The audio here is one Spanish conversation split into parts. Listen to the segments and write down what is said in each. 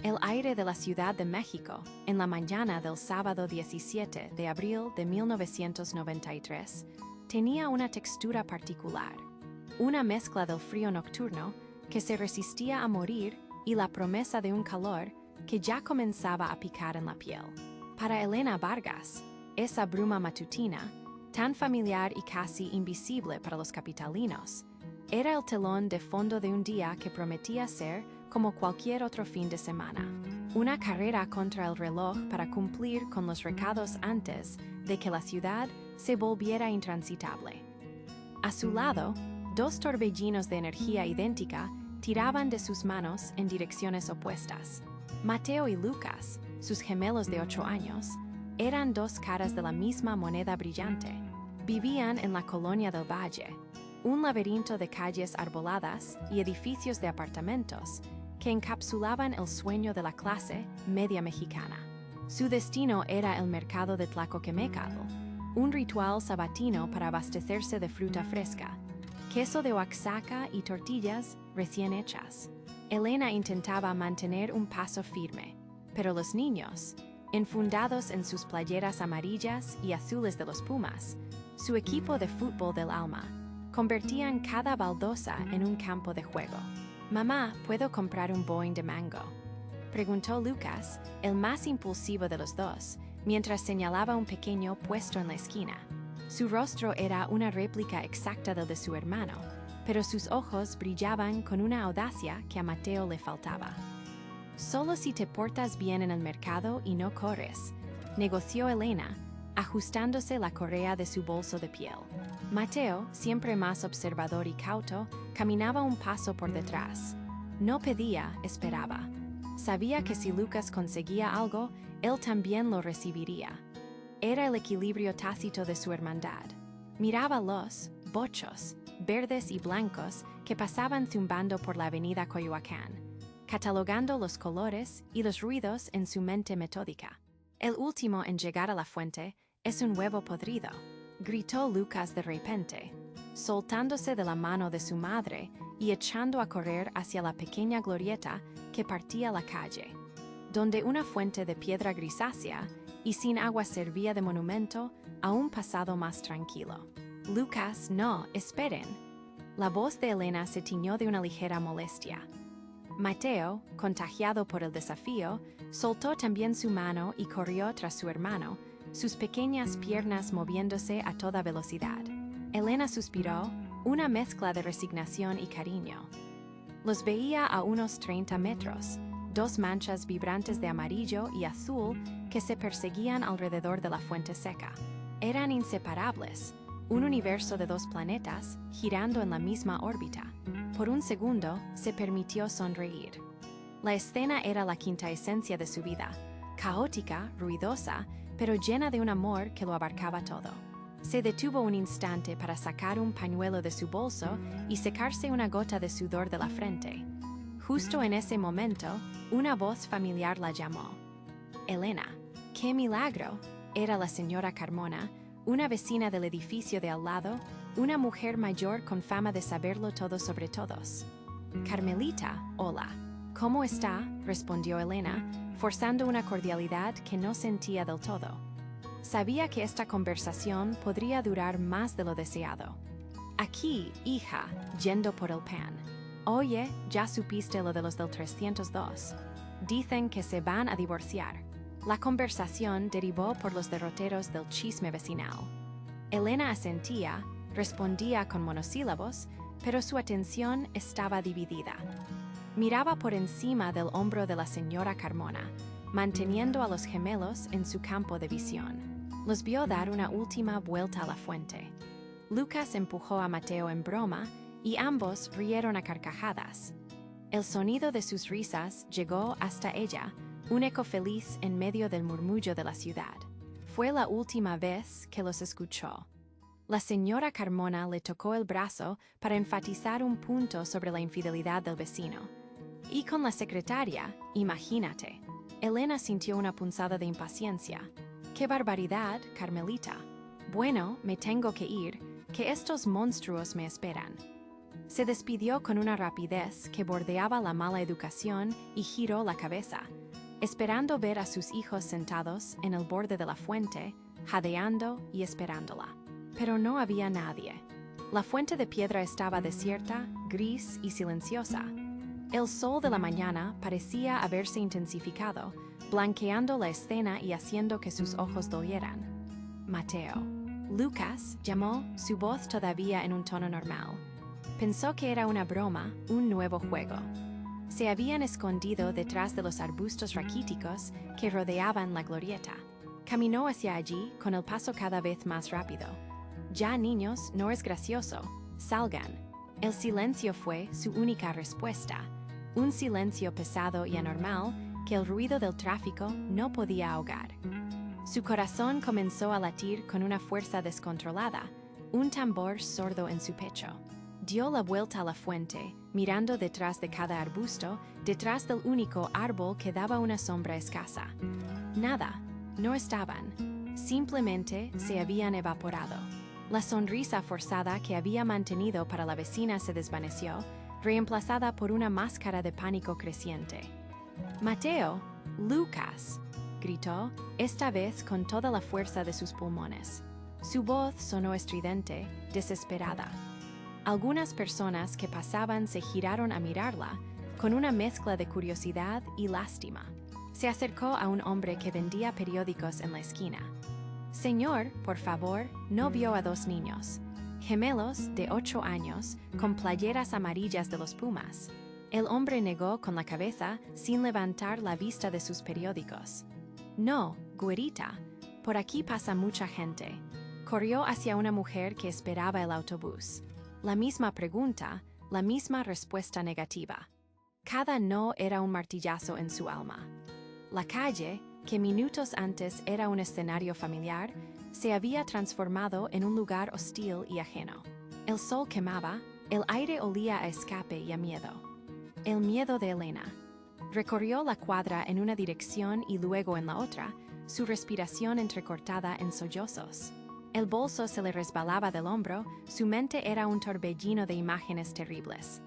El aire de la Ciudad de México, en la mañana del sábado 17 de abril de 1993, tenía una textura particular, una mezcla del frío nocturno que se resistía a morir y la promesa de un calor que ya comenzaba a picar en la piel. Para Elena Vargas, esa bruma matutina, tan familiar y casi invisible para los capitalinos, era el telón de fondo de un día que prometía ser como cualquier otro fin de semana. Una carrera contra el reloj para cumplir con los recados antes de que la ciudad se volviera intransitable. A su lado, dos torbellinos de energía idéntica tiraban de sus manos en direcciones opuestas. Mateo y Lucas, sus gemelos de 8 años, eran dos caras de la misma moneda brillante. Vivían en la Colonia del Valle, un laberinto de calles arboladas y edificios de apartamentos que encapsulaban el sueño de la clase media mexicana. Su destino era el mercado de Tlacoquemecatl, un ritual sabatino para abastecerse de fruta fresca, queso de Oaxaca y tortillas recién hechas. Elena intentaba mantener un paso firme, pero los niños, enfundados en sus playeras amarillas y azules de los Pumas, su equipo de fútbol del alma, convertían cada baldosa en un campo de juego. «Mamá, ¿puedo comprar un boing de mango?», preguntó Lucas, el más impulsivo de los dos, mientras señalaba un pequeño puesto en la esquina. Su rostro era una réplica exacta del de su hermano, pero sus ojos brillaban con una audacia que a Mateo le faltaba. «Solo si te portas bien en el mercado y no corres», negoció Elena, ajustándose la correa de su bolso de piel. Mateo, siempre más observador y cauto, caminaba un paso por detrás. No pedía, esperaba. Sabía que si Lucas conseguía algo, él también lo recibiría. Era el equilibrio tácito de su hermandad. Miraba los bochos, verdes y blancos, que pasaban zumbando por la avenida Coyoacán, catalogando los colores y los ruidos en su mente metódica. «El último en llegar a la fuente es un huevo podrido», gritó Lucas de repente, soltándose de la mano de su madre y echando a correr hacia la pequeña glorieta que partía la calle, donde una fuente de piedra grisácea y sin agua servía de monumento a un pasado más tranquilo. «Lucas, no, esperen». La voz de Elena se tiñó de una ligera molestia. Mateo, contagiado por el desafío, soltó también su mano y corrió tras su hermano, sus pequeñas piernas moviéndose a toda velocidad. Elena suspiró, una mezcla de resignación y cariño. Los veía a unos 30 metros, dos manchas vibrantes de amarillo y azul que se perseguían alrededor de la fuente seca. Eran inseparables, un universo de dos planetas girando en la misma órbita. Por un segundo, se permitió sonreír. La escena era la quintaesencia de su vida, caótica, ruidosa, pero llena de un amor que lo abarcaba todo. Se detuvo un instante para sacar un pañuelo de su bolso y secarse una gota de sudor de la frente. Justo en ese momento, una voz familiar la llamó. «Elena». «¡Qué milagro!», era la señora Carmona, una vecina del edificio de al lado, una mujer mayor con fama de saberlo todo sobre todos. «Carmelita, hola. ¿Cómo está?», respondió Elena, forzando una cordialidad que no sentía del todo. Sabía que esta conversación podría durar más de lo deseado. «Aquí, hija, yendo por el pan. Oye, ¿ya supiste lo de los del 302? Dicen que se van a divorciar». La conversación derivó por los derroteros del chisme vecinal. Elena asentía, respondía con monosílabos, pero su atención estaba dividida. Miraba por encima del hombro de la señora Carmona, manteniendo a los gemelos en su campo de visión. Los vio dar una última vuelta a la fuente. Lucas empujó a Mateo en broma y ambos rieron a carcajadas. El sonido de sus risas llegó hasta ella, un eco feliz en medio del murmullo de la ciudad. Fue la última vez que los escuchó. La señora Carmona le tocó el brazo para enfatizar un punto sobre la infidelidad del vecino. Y con la secretaria, imagínate. Elena sintió una punzada de impaciencia. «¡Qué barbaridad, Carmelita! Bueno, me tengo que ir, que estos monstruos me esperan». Se despidió con una rapidez que bordeaba la mala educación y giró la cabeza, esperando ver a sus hijos sentados en el borde de la fuente, jadeando y esperándola. Pero no había nadie. La fuente de piedra estaba desierta, gris y silenciosa. El sol de la mañana parecía haberse intensificado, blanqueando la escena y haciendo que sus ojos dolieran. Mateo. Lucas llamó, su voz todavía en un tono normal. Pensó que era una broma, un nuevo juego. Se habían escondido detrás de los arbustos raquíticos que rodeaban la glorieta. Caminó hacia allí con el paso cada vez más rápido. Ya, niños, no es gracioso. Salgan. El silencio fue su única respuesta. Un silencio pesado y anormal que el ruido del tráfico no podía ahogar. Su corazón comenzó a latir con una fuerza descontrolada, un tambor sordo en su pecho. Dio la vuelta a la fuente, mirando detrás de cada arbusto, detrás del único árbol que daba una sombra escasa. Nada, no estaban. Simplemente se habían evaporado. La sonrisa forzada que había mantenido para la vecina se desvaneció, reemplazada por una máscara de pánico creciente. «Mateo, Lucas», gritó, esta vez con toda la fuerza de sus pulmones. Su voz sonó estridente, desesperada. Algunas personas que pasaban se giraron a mirarla, con una mezcla de curiosidad y lástima. Se acercó a un hombre que vendía periódicos en la esquina. «Señor, por favor», no vio a dos niños, gemelos de 8 años, con playeras amarillas de los Pumas. El hombre negó con la cabeza sin levantar la vista de sus periódicos. «No, güerita, por aquí pasa mucha gente». Corrió hacia una mujer que esperaba el autobús. La misma pregunta, la misma respuesta negativa. Cada no era un martillazo en su alma. La calle, que minutos antes era un escenario familiar, se había transformado en un lugar hostil y ajeno. El sol quemaba, el aire olía a escape y a miedo. El miedo de Elena. Recorrió la cuadra en una dirección y luego en la otra, su respiración entrecortada en sollozos. El bolso se le resbalaba del hombro, su mente era un torbellino de imágenes terribles.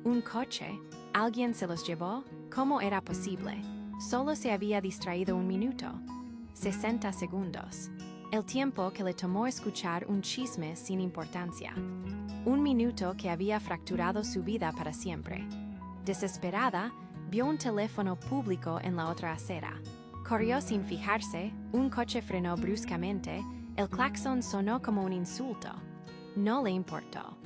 Un coche, alguien se los llevó, ¿cómo era posible? Solo se había distraído un minuto. 60 segundos. El tiempo que le tomó escuchar un chisme sin importancia. Un minuto que había fracturado su vida para siempre. Desesperada, vio un teléfono público en la otra acera. Corrió sin fijarse, un coche frenó bruscamente, el claxon sonó como un insulto. No le importó.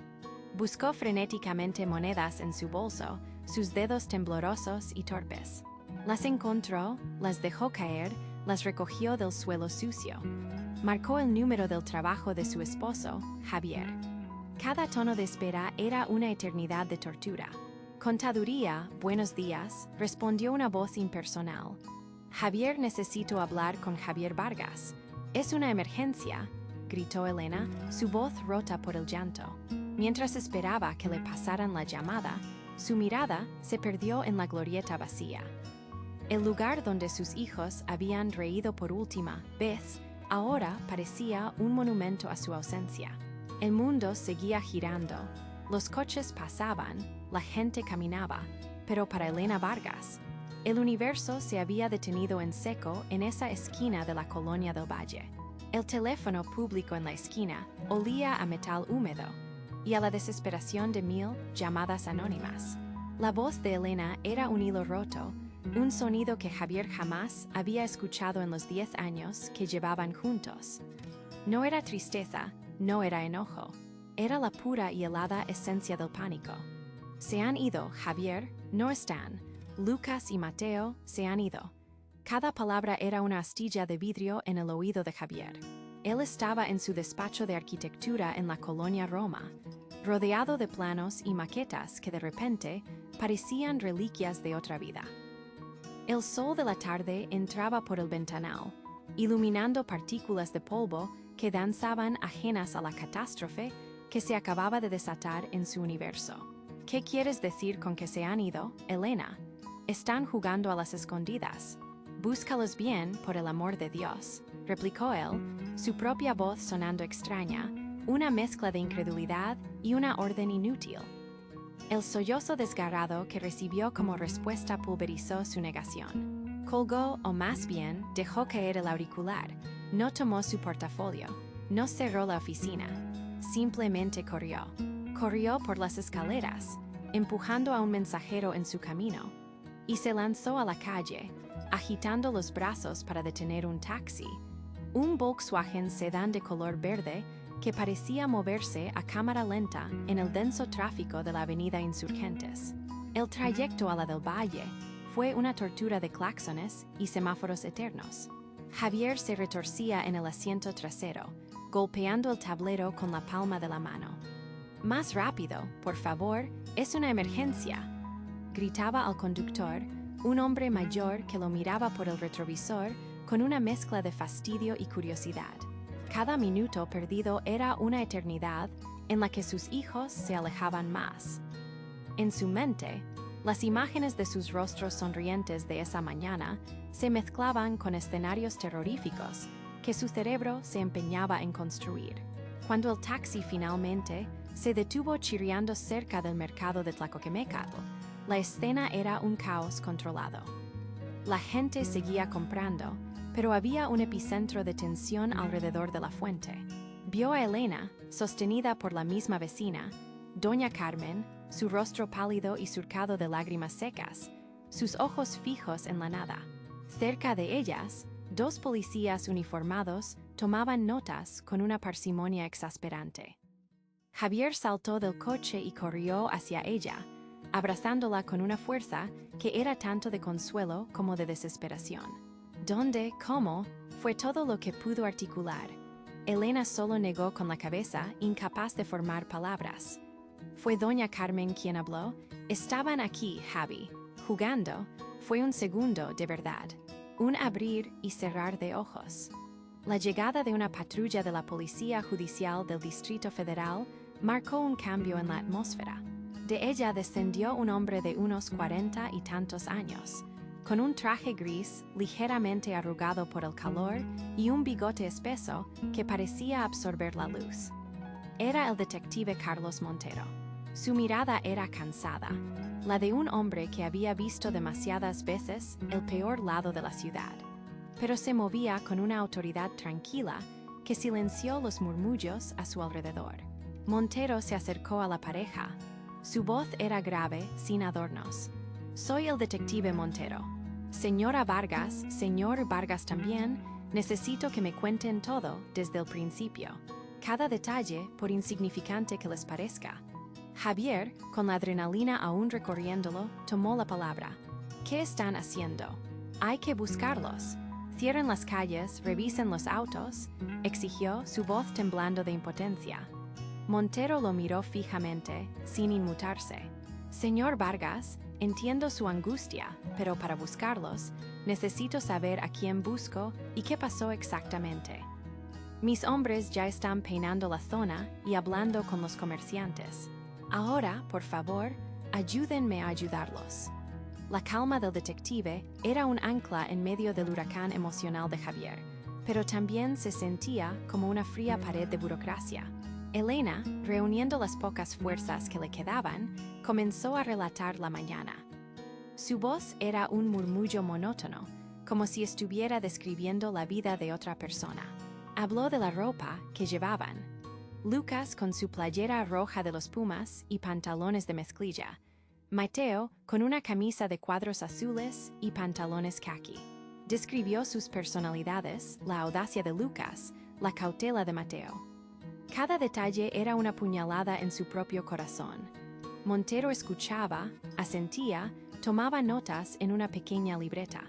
Buscó frenéticamente monedas en su bolso, sus dedos temblorosos y torpes. Las encontró, las dejó caer, las recogió del suelo sucio. Marcó el número del trabajo de su esposo, Javier. Cada tono de espera era una eternidad de tortura. «Contaduría, buenos días», respondió una voz impersonal. «Javier, necesito hablar con Javier Vargas». «Es una emergencia», gritó Elena, su voz rota por el llanto. Mientras esperaba que le pasaran la llamada, su mirada se perdió en la glorieta vacía. El lugar donde sus hijos habían reído por última vez, ahora parecía un monumento a su ausencia. El mundo seguía girando, los coches pasaban, la gente caminaba, pero para Elena Vargas, el universo se había detenido en seco en esa esquina de la colonia del Valle. El teléfono público en la esquina olía a metal húmedo y a la desesperación de 1000 llamadas anónimas. La voz de Elena era un hilo roto, un sonido que Javier jamás había escuchado en los 10 años que llevaban juntos. No era tristeza, no era enojo, era la pura y helada esencia del pánico. «Se han ido, Javier, no están. Lucas y Mateo se han ido». Cada palabra era una astilla de vidrio en el oído de Javier. Él estaba en su despacho de arquitectura en la colonia Roma, rodeado de planos y maquetas que de repente parecían reliquias de otra vida. El sol de la tarde entraba por el ventanal, iluminando partículas de polvo que danzaban ajenas a la catástrofe que se acababa de desatar en su universo. «¿Qué quieres decir con que se han ido, Elena? Están jugando a las escondidas. Búscalos bien, por el amor de Dios», replicó él, su propia voz sonando extraña, una mezcla de incredulidad y una orden inútil. El sollozo desgarrado que recibió como respuesta pulverizó su negación. Colgó, o más bien, dejó caer el auricular, no tomó su portafolio, no cerró la oficina, simplemente corrió. Corrió por las escaleras, empujando a un mensajero en su camino, y se lanzó a la calle, agitando los brazos para detener un taxi, un Volkswagen sedán de color verde que parecía moverse a cámara lenta en el denso tráfico de la avenida Insurgentes. El trayecto a la del Valle fue una tortura de claxones y semáforos eternos. Javier se retorcía en el asiento trasero, golpeando el tablero con la palma de la mano. «Más rápido, por favor, es una emergencia», gritaba al conductor, un hombre mayor que lo miraba por el retrovisor con una mezcla de fastidio y curiosidad. Cada minuto perdido era una eternidad en la que sus hijos se alejaban más. En su mente, las imágenes de sus rostros sonrientes de esa mañana se mezclaban con escenarios terroríficos que su cerebro se empeñaba en construir. Cuando el taxi finalmente se detuvo chirriando cerca del mercado de Tlacoquemecatl, la escena era un caos controlado. La gente seguía comprando, pero había un epicentro de tensión alrededor de la fuente. Vio a Elena, sostenida por la misma vecina, doña Carmen, su rostro pálido y surcado de lágrimas secas, sus ojos fijos en la nada. Cerca de ellas, dos policías uniformados tomaban notas con una parsimonia exasperante. Javier saltó del coche y corrió hacia ella, abrazándola con una fuerza que era tanto de consuelo como de desesperación. ¿Dónde? ¿Cómo? Fue todo lo que pudo articular. Elena solo negó con la cabeza, incapaz de formar palabras. Fue doña Carmen quien habló. Estaban aquí, Javi, jugando. Fue un segundo, de verdad. Un abrir y cerrar de ojos. La llegada de una patrulla de la Policía Judicial del Distrito Federal marcó un cambio en la atmósfera. De ella descendió un hombre de unos 40 y tantos años, con un traje gris ligeramente arrugado por el calor y un bigote espeso que parecía absorber la luz. Era el detective Carlos Montero. Su mirada era cansada, la de un hombre que había visto demasiadas veces el peor lado de la ciudad, pero se movía con una autoridad tranquila que silenció los murmullos a su alrededor. Montero se acercó a la pareja. Su voz era grave, sin adornos. «Soy el detective Montero. Señora Vargas, señor Vargas también, necesito que me cuenten todo desde el principio. Cada detalle, por insignificante que les parezca». Javier, con la adrenalina aún recorriéndolo, tomó la palabra. «¿Qué están haciendo? Hay que buscarlos. Cierren las calles, revisen los autos», exigió, su voz temblando de impotencia. Montero lo miró fijamente, sin inmutarse. «Señor Vargas, entiendo su angustia, pero para buscarlos, necesito saber a quién busco y qué pasó exactamente. Mis hombres ya están peinando la zona y hablando con los comerciantes. Ahora, por favor, ayúdenme a ayudarlos». La calma del detective era un ancla en medio del huracán emocional de Javier, pero también se sentía como una fría pared de burocracia. Elena, reuniendo las pocas fuerzas que le quedaban, comenzó a relatar la mañana. Su voz era un murmullo monótono, como si estuviera describiendo la vida de otra persona. Habló de la ropa que llevaban. Lucas con su playera roja de los Pumas y pantalones de mezclilla. Mateo con una camisa de cuadros azules y pantalones khaki. Describió sus personalidades, la audacia de Lucas, la cautela de Mateo. Cada detalle era una puñalada en su propio corazón. Montero escuchaba, asentía, tomaba notas en una pequeña libreta.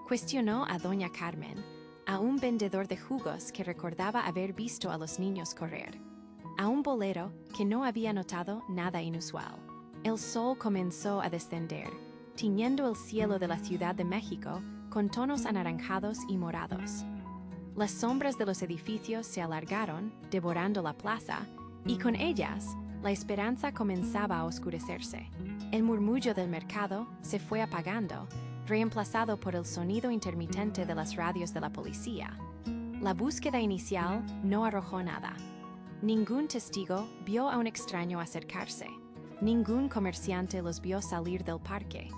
Cuestionó a doña Carmen, a un vendedor de jugos que recordaba haber visto a los niños correr, a un bolero que no había notado nada inusual. El sol comenzó a descender, tiñendo el cielo de la Ciudad de México con tonos anaranjados y morados. Las sombras de los edificios se alargaron, devorando la plaza, y con ellas, la esperanza comenzaba a oscurecerse. El murmullo del mercado se fue apagando, reemplazado por el sonido intermitente de las radios de la policía. La búsqueda inicial no arrojó nada. Ningún testigo vio a un extraño acercarse. Ningún comerciante los vio salir del parque.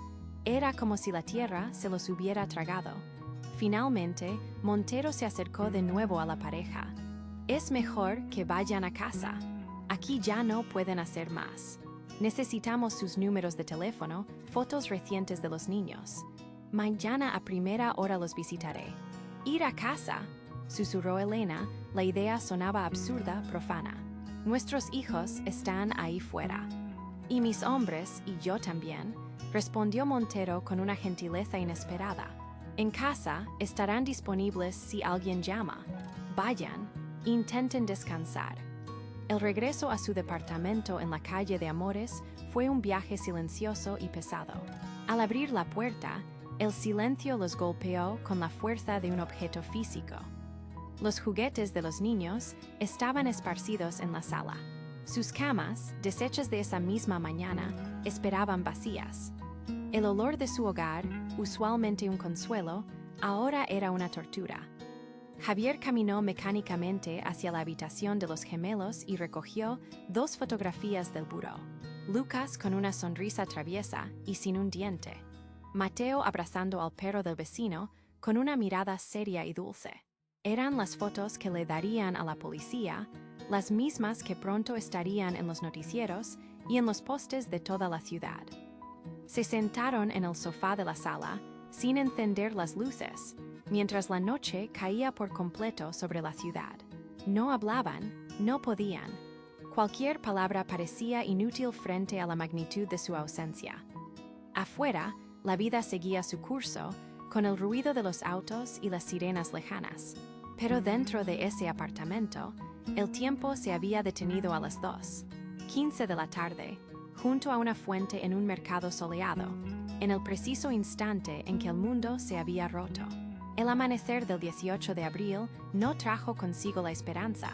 Era como si la tierra se los hubiera tragado. Finalmente, Montero se acercó de nuevo a la pareja. Es mejor que vayan a casa. Aquí ya no pueden hacer más. Necesitamos sus números de teléfono, fotos recientes de los niños. Mañana a primera hora los visitaré. ¿Ir a casa?, susurró Elena. La idea sonaba absurda, profana. Nuestros hijos están ahí fuera. Y mis hombres, y yo también, respondió Montero con una gentileza inesperada. En casa estarán disponibles si alguien llama. Vayan, intenten descansar. El regreso a su departamento en la calle de Amores fue un viaje silencioso y pesado. Al abrir la puerta, el silencio los golpeó con la fuerza de un objeto físico. Los juguetes de los niños estaban esparcidos en la sala. Sus camas, deshechas de esa misma mañana, esperaban vacías. El olor de su hogar, usualmente un consuelo, ahora era una tortura. Javier caminó mecánicamente hacia la habitación de los gemelos y recogió 2 fotografías del buró. Lucas con una sonrisa traviesa y sin un diente. Mateo abrazando al perro del vecino con una mirada seria y dulce. Eran las fotos que le darían a la policía, las mismas que pronto estarían en los noticieros y en los postes de toda la ciudad. Se sentaron en el sofá de la sala, sin encender las luces, mientras la noche caía por completo sobre la ciudad. No hablaban, no podían. Cualquier palabra parecía inútil frente a la magnitud de su ausencia. Afuera, la vida seguía su curso, con el ruido de los autos y las sirenas lejanas. Pero dentro de ese apartamento, el tiempo se había detenido a las 2:15 de la tarde, junto a una fuente en un mercado soleado, en el preciso instante en que el mundo se había roto. El amanecer del 18 de abril no trajo consigo la esperanza,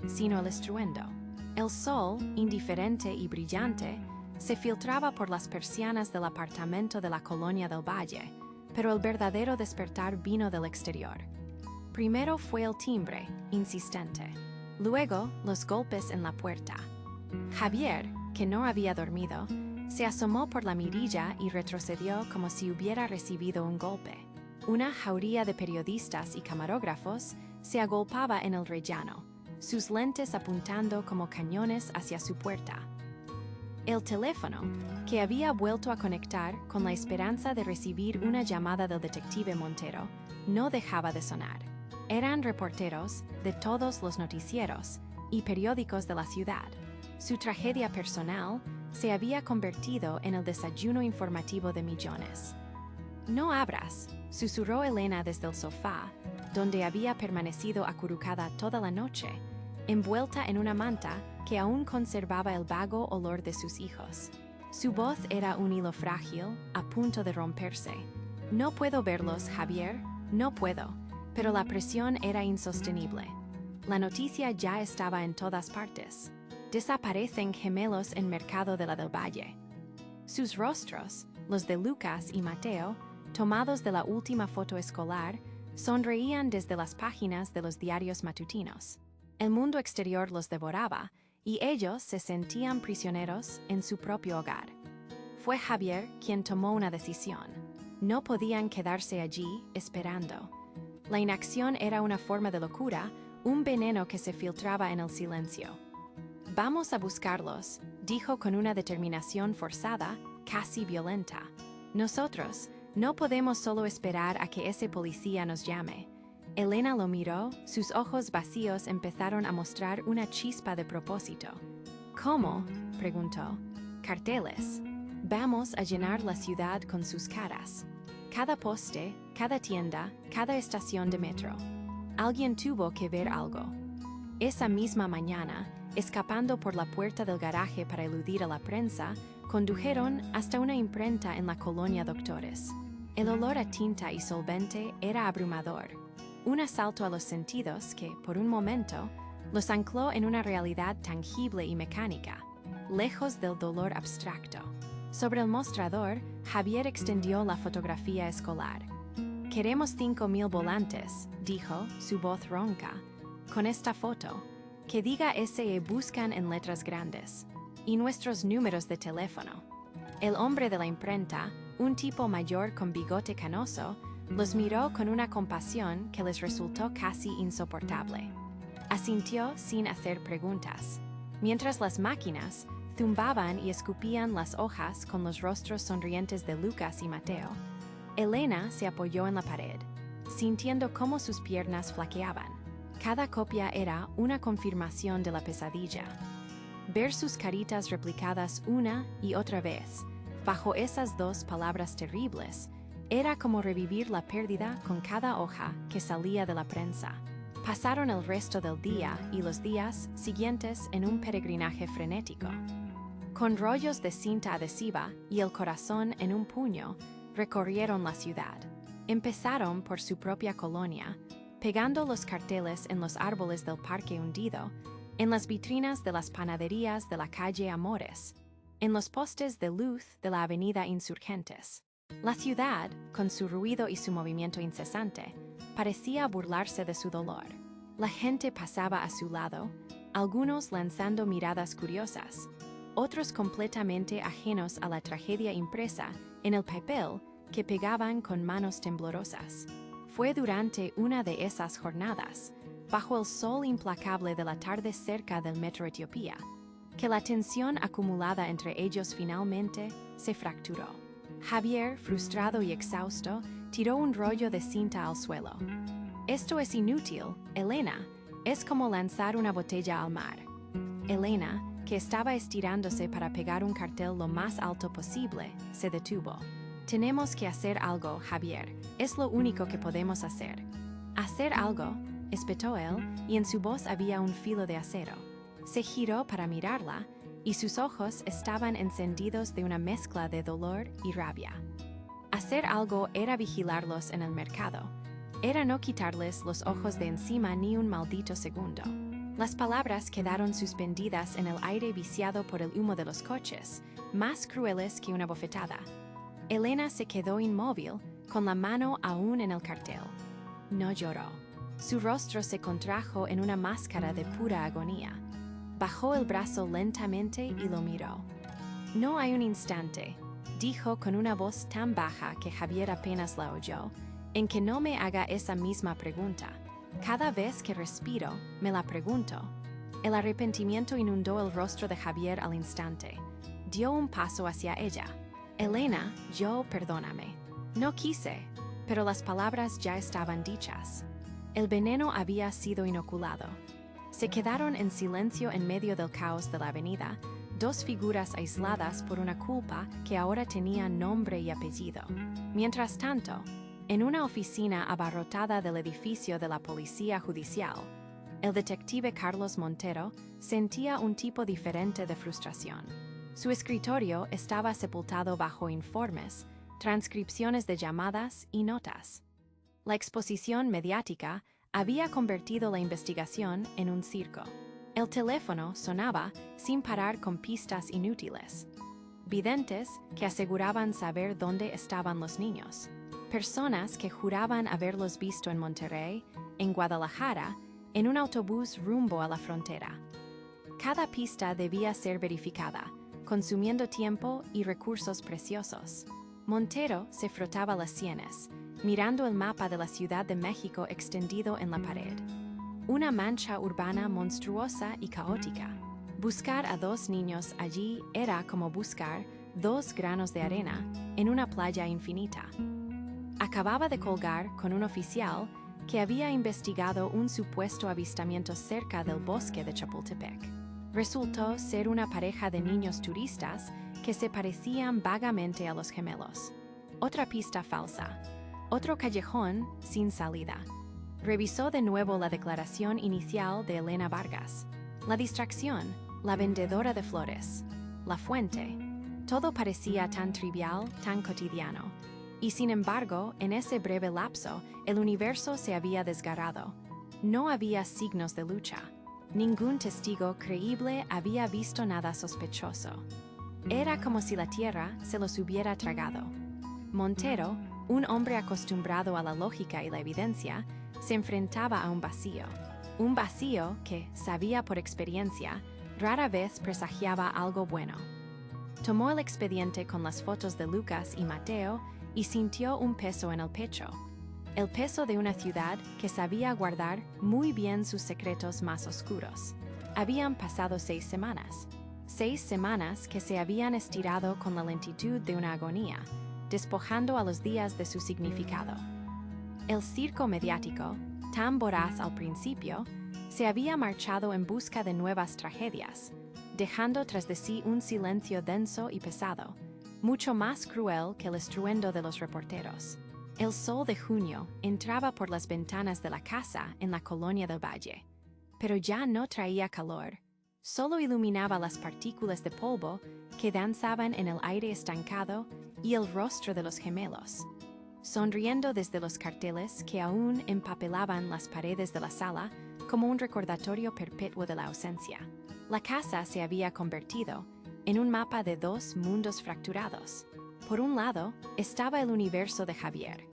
sino el estruendo. El sol, indiferente y brillante, se filtraba por las persianas del apartamento de la Colonia del Valle, pero el verdadero despertar vino del exterior. Primero fue el timbre, insistente. Luego, los golpes en la puerta. Javier, que no había dormido, se asomó por la mirilla y retrocedió como si hubiera recibido un golpe. Una jauría de periodistas y camarógrafos se agolpaba en el rellano, sus lentes apuntando como cañones hacia su puerta. El teléfono, que había vuelto a conectar con la esperanza de recibir una llamada del detective Montero, no dejaba de sonar. Eran reporteros de todos los noticieros y periódicos de la ciudad. Su tragedia personal se había convertido en el desayuno informativo de millones. «No abras», susurró Elena desde el sofá, donde había permanecido acurrucada toda la noche, envuelta en una manta que aún conservaba el vago olor de sus hijos. Su voz era un hilo frágil, a punto de romperse. «No puedo verlos, Javier, no puedo», pero la presión era insostenible. La noticia ya estaba en todas partes. Desaparecen gemelos en Mercado de la del Valle. Sus rostros, los de Lucas y Mateo, tomados de la última foto escolar, sonreían desde las páginas de los diarios matutinos. El mundo exterior los devoraba, y ellos se sentían prisioneros en su propio hogar. Fue Javier quien tomó una decisión. No podían quedarse allí esperando. La inacción era una forma de locura, un veneno que se filtraba en el silencio. «Vamos a buscarlos», dijo con una determinación forzada, casi violenta. «Nosotros no podemos solo esperar a que ese policía nos llame». Elena lo miró, sus ojos vacíos empezaron a mostrar una chispa de propósito. «¿Cómo?», preguntó. «Carteles. Vamos a llenar la ciudad con sus caras. Cada poste, cada tienda, cada estación de metro. Alguien tuvo que ver algo». Esa misma mañana, escapando por la puerta del garaje para eludir a la prensa, condujeron hasta una imprenta en la Colonia Doctores. El olor a tinta y solvente era abrumador. Un asalto a los sentidos que, por un momento, los ancló en una realidad tangible y mecánica, lejos del dolor abstracto. Sobre el mostrador, Javier extendió la fotografía escolar. «Queremos 5,000 volantes», dijo, su voz ronca. «Con esta foto, que diga SE buscan en letras grandes». y nuestros números de teléfono. El hombre de la imprenta, un tipo mayor con bigote canoso, los miró con una compasión que les resultó casi insoportable. Asintió sin hacer preguntas, mientras las máquinas zumbaban y escupían las hojas con los rostros sonrientes de Lucas y Mateo. Elena se apoyó en la pared, sintiendo cómo sus piernas flaqueaban. Cada copia era una confirmación de la pesadilla. Ver sus caritas replicadas una y otra vez, bajo esas dos palabras terribles, era como revivir la pérdida con cada hoja que salía de la prensa. Pasaron el resto del día y los días siguientes en un peregrinaje frenético. Con rollos de cinta adhesiva y el corazón en un puño, recorrieron la ciudad. Empezaron por su propia colonia, pegando los carteles en los árboles del parque hundido, en las vitrinas de las panaderías de la calle Amores, en los postes de luz de la avenida Insurgentes. La ciudad, con su ruido y su movimiento incesante, parecía burlarse de su dolor. La gente pasaba a su lado, algunos lanzando miradas curiosas, otros completamente ajenos a la tragedia impresa en el papel que pegaban con manos temblorosas. Fue durante una de esas jornadas, bajo el sol implacable de la tarde cerca del metro Etiopía, que la tensión acumulada entre ellos finalmente se fracturó. Javier, frustrado y exhausto, tiró un rollo de cinta al suelo. «Esto es inútil, Elena. Es como lanzar una botella al mar». Elena, que estaba estirándose para pegar un cartel lo más alto posible, se detuvo. «Tenemos que hacer algo, Javier. Es lo único que podemos hacer». «¿Hacer algo?», espetó él, y en su voz había un filo de acero. Se giró para mirarla, y sus ojos estaban encendidos de una mezcla de dolor y rabia. Hacer algo era vigilarlos en el mercado. Era no quitarles los ojos de encima ni un maldito segundo. Las palabras quedaron suspendidas en el aire viciado por el humo de los coches, más crueles que una bofetada. Elena se quedó inmóvil, con la mano aún en el cartel. No lloró. Su rostro se contrajo en una máscara de pura agonía. Bajó el brazo lentamente y lo miró. «No hay un instante», dijo con una voz tan baja que Javier apenas la oyó, «en que no me haga esa misma pregunta. Cada vez que respiro, me la pregunto». El arrepentimiento inundó el rostro de Javier al instante. Dio un paso hacia ella. «Elena, perdóname. No quise», pero las palabras ya estaban dichas. El veneno había sido inoculado. Se quedaron en silencio en medio del caos de la avenida, dos figuras aisladas por una culpa que ahora tenía nombre y apellido. Mientras tanto, en una oficina abarrotada del edificio de la Policía Judicial, el detective Carlos Montero sentía un tipo diferente de frustración. Su escritorio estaba sepultado bajo informes, transcripciones de llamadas y notas. La exposición mediática había convertido la investigación en un circo. El teléfono sonaba sin parar con pistas inútiles. Videntes que aseguraban saber dónde estaban los niños. Personas que juraban haberlos visto en Monterrey, en Guadalajara, en un autobús rumbo a la frontera. Cada pista debía ser verificada, consumiendo tiempo y recursos preciosos. Montero se frotaba las sienes, mirando el mapa de la Ciudad de México extendido en la pared. Una mancha urbana monstruosa y caótica. Buscar a dos niños allí era como buscar 2 granos de arena en una playa infinita. Acababa de colgar con un oficial que había investigado un supuesto avistamiento cerca del bosque de Chapultepec. Resultó ser una pareja de niños turistas que se parecían vagamente a los gemelos. Otra pista falsa. Otro callejón sin salida. Revisó de nuevo la declaración inicial de Elena Vargas. La distracción, la vendedora de flores, la fuente. Todo parecía tan trivial, tan cotidiano. Y sin embargo, en ese breve lapso, el universo se había desgarrado. No había signos de lucha. Ningún testigo creíble había visto nada sospechoso. Era como si la tierra se los hubiera tragado. Montero, un hombre acostumbrado a la lógica y la evidencia, se enfrentaba a un vacío que, sabía por experiencia, Rara vez presagiaba algo bueno. Tomó el expediente con las fotos de Lucas y Mateo y sintió un peso en el pecho. El peso de una ciudad que sabía guardar muy bien sus secretos más oscuros. Habían pasado 6 semanas. 6 semanas que se habían estirado con la lentitud de una agonía, despojando a los días de su significado. El circo mediático, tan voraz al principio, se había marchado en busca de nuevas tragedias, dejando tras de sí un silencio denso y pesado, mucho más cruel que el estruendo de los reporteros. El sol de junio entraba por las ventanas de la casa en la colonia del Valle, pero ya no traía calor, solo iluminaba las partículas de polvo que danzaban en el aire estancado y el rostro de los gemelos, sonriendo desde los carteles que aún empapelaban las paredes de la sala como un recordatorio perpetuo de la ausencia. La casa se había convertido en un mapa de 2 mundos fracturados. Por un lado, estaba el universo de Javier.